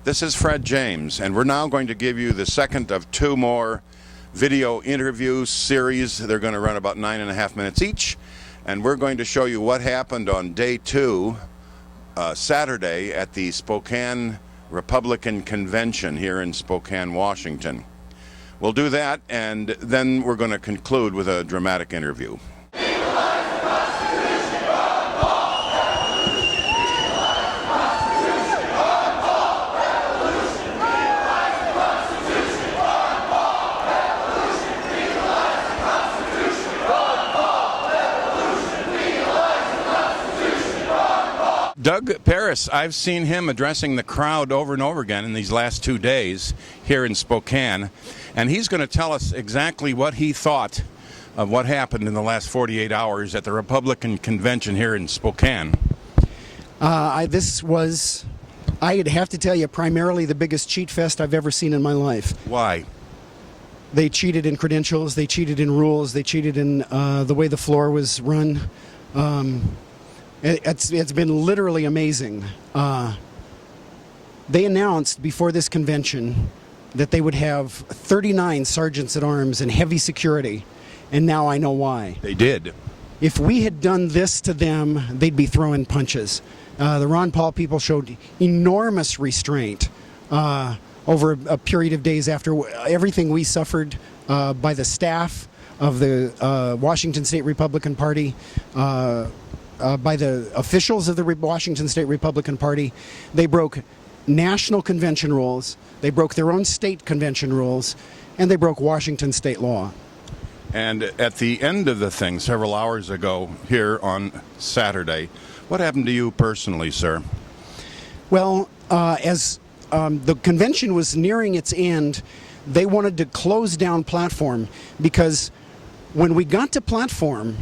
This is Fred James, and we're now going to give you the second of two more video interview series. They're going to run about 9.5 minutes each, and we're going to show you what happened on day two, Saturday, at the Spokane Republican Convention here in Spokane, Washington. We'll do that, and then we're going to conclude with a dramatic interview. Doug Paris, I've seen him addressing the crowd over and over again in these last 2 days here in Spokane, and he's going to tell us exactly what he thought of what happened in the last 48 hours at the Republican Convention here in Spokane. This was, I'd have to tell you, primarily the biggest cheat fest I've ever seen in my life. Why? They cheated in credentials, they cheated in rules, they cheated in the way the floor was run. It's been literally amazing. They announced before this convention that they would have 39 sergeants at arms and heavy security, and now I know why. They did. If we had done this to them, they'd be throwing punches. The Ron Paul people showed enormous restraint over a period of days after everything we suffered by the staff of the Washington State Republican Party, by the officials of the Washington State Republican Party. They broke national convention rules, they broke their own state convention rules, and they broke Washington state law. And at the end of the thing, several hours ago here on Saturday, what happened to you personally, sir? Well, as the convention was nearing its end, they wanted to close down platform, because when we got to platform,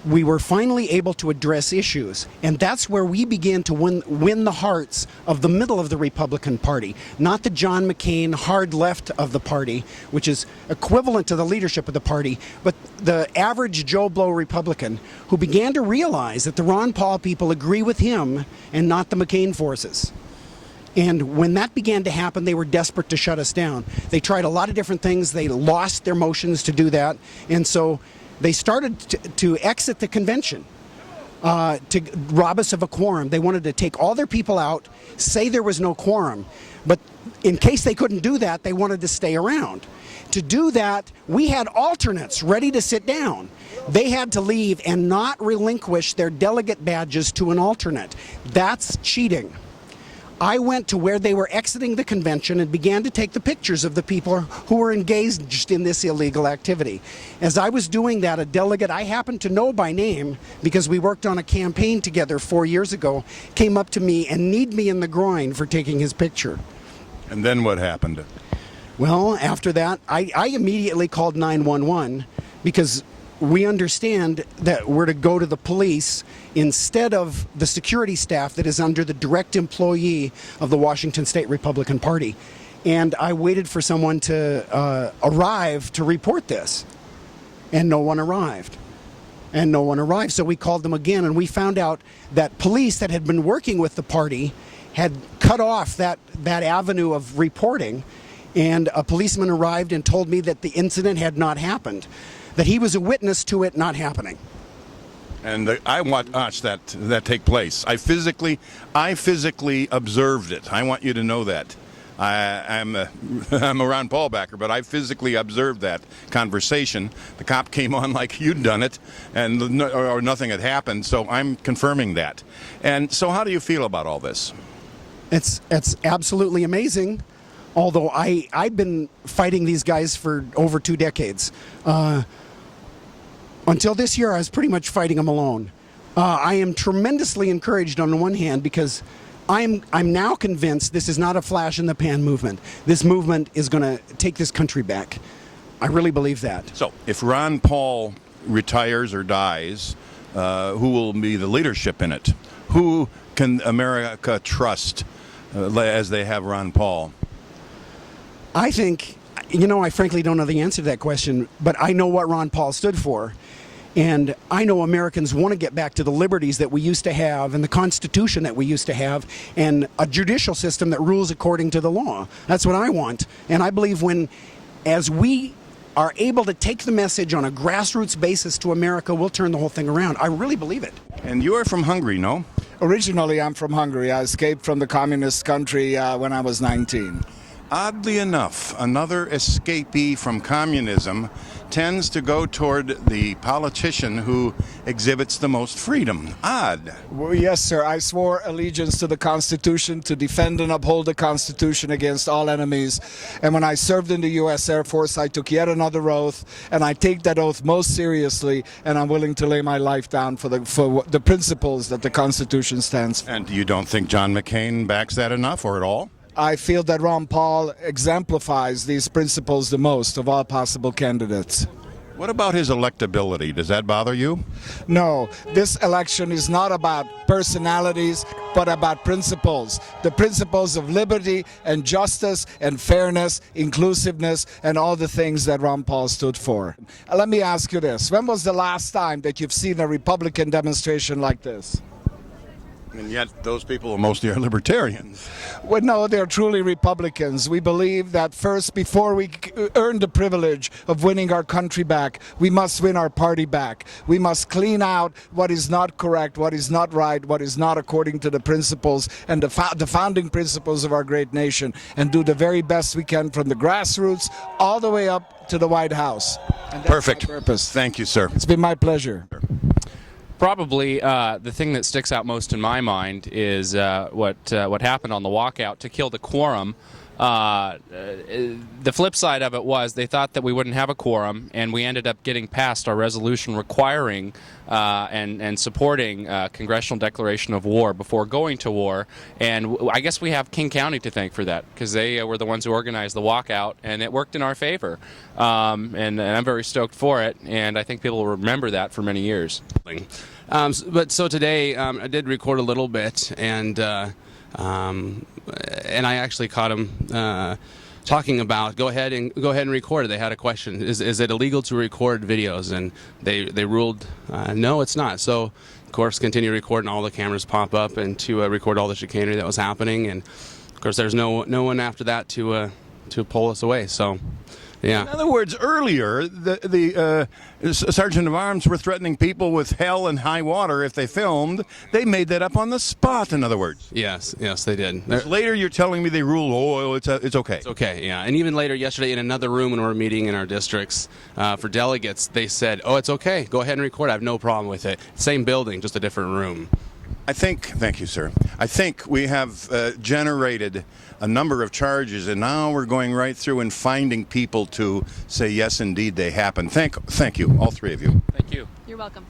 we were finally able to address issues, and that's where we began to win the hearts of the middle of the Republican Party, not the John McCain hard left of the party, which is equivalent to the leadership of the party, but the average Joe Blow Republican who began to realize that the Ron Paul people agree with him and not the McCain forces. And when that began to happen, they were desperate to shut us down. They tried a lot of different things. They lost their motions to do that, and so they started to exit the convention to rob us of a quorum. They wanted to take all their people out, say there was no quorum, but in case they couldn't do that, they wanted to stay around. To do that, we had alternates ready to sit down. They had to leave and not relinquish their delegate badges to an alternate. That's cheating. I went to where they were exiting the convention and began to take the pictures of the people who were engaged in this illegal activity. As I was doing that, a delegate I happened to know by name, because we worked on a campaign together 4 years ago, came up to me and kneed me in the groin for taking his picture. And then what happened? Well, after that, I immediately called 911, because we understand that we're to go to the police instead of the security staff that is under the direct employee of the Washington State Republican Party. And I waited for someone to arrive to report this, and no one arrived. So we called them again, and we found out that police that had been working with the party had cut off that avenue of reporting, and a policeman arrived and told me that the incident had not happened, that he was a witness to it not happening. And I watched that take place. I physically observed it. I want you to know that. I'm a Ron Paul backer, but I physically observed that conversation. The cop came on like you'd done it, or nothing had happened. So I'm confirming that. And so, how do you feel about all this? It's absolutely amazing. Although I've been fighting these guys for over 2 decades. Until this year, I was pretty much fighting them alone. I am tremendously encouraged on the one hand, because I'm now convinced this is not a flash in the pan movement. This movement is going to take this country back. I really believe that. So if Ron Paul retires or dies, who will be the leadership in it? Who can America trust as they have Ron Paul? I think, I frankly don't know the answer to that question, but I know what Ron Paul stood for. And I know Americans want to get back to the liberties that we used to have and the Constitution that we used to have and a judicial system that rules according to the law. That's what I want. And I believe as we are able to take the message on a grassroots basis to America, we'll turn the whole thing around. I really believe it. And you are from Hungary, no? Originally, I'm from Hungary. I escaped from the communist country when I was 19. Oddly enough, another escapee from communism tends to go toward the politician who exhibits the most freedom. Odd. Well, yes, sir. I swore allegiance to the Constitution, to defend and uphold the Constitution against all enemies. And when I served in the U.S. Air Force, I took yet another oath, and I take that oath most seriously, and I'm willing to lay my life down for the principles that the Constitution stands for. And you don't think John McCain backs that enough, or at all? I feel that Ron Paul exemplifies these principles the most of all possible candidates. What about his electability? Does that bother you? No, this election is not about personalities, but about principles. The principles of liberty and justice and fairness, inclusiveness, and all the things that Ron Paul stood for. Let me ask you this. When was the last time that you've seen a Republican demonstration like this? And yet those people mostly are libertarians. Well, no, they're truly Republicans. We believe that first, before we earn the privilege of winning our country back, we must win our party back. We must clean out what is not correct, what is not right, what is not according to the principles and the founding principles of our great nation, and do the very best we can from the grassroots all the way up to the White House. And that's Perfect. my purpose. Thank you, sir. It's been my pleasure. Probably the thing that sticks out most in my mind is what happened on the walkout to kill the quorum. The flip side of it was they thought that we wouldn't have a quorum, and we ended up getting passed our resolution requiring and supporting congressional declaration of war before going to war. And I guess we have King County to thank for that, because they were the ones who organized the walkout, and it worked in our favor. And I'm very stoked for it, and I think people will remember that for many years. But so today I did record a little bit, and I actually caught him talking about go ahead and record it. They had a question: is it illegal to record videos? And they ruled no, it's not. So of course, continue recording. All the cameras pop up and to record all the chicanery that was happening. And of course, there's no one after that to pull us away. So. Yeah. In other words, earlier, the Sergeant of Arms were threatening people with hell and high water if they filmed. They made that up on the spot, in other words. Yes, they did. Later, you're telling me they ruled, it's okay. It's okay, yeah. And even later yesterday in another room when we were meeting in our districts for delegates, they said, it's okay. Go ahead and record. I have no problem with it. Same building, just a different room. Thank you, sir. I think we have generated a number of charges, and now we're going right through and finding people to say, yes, indeed, they happen. Thank you, all three of you. Thank you. You're welcome.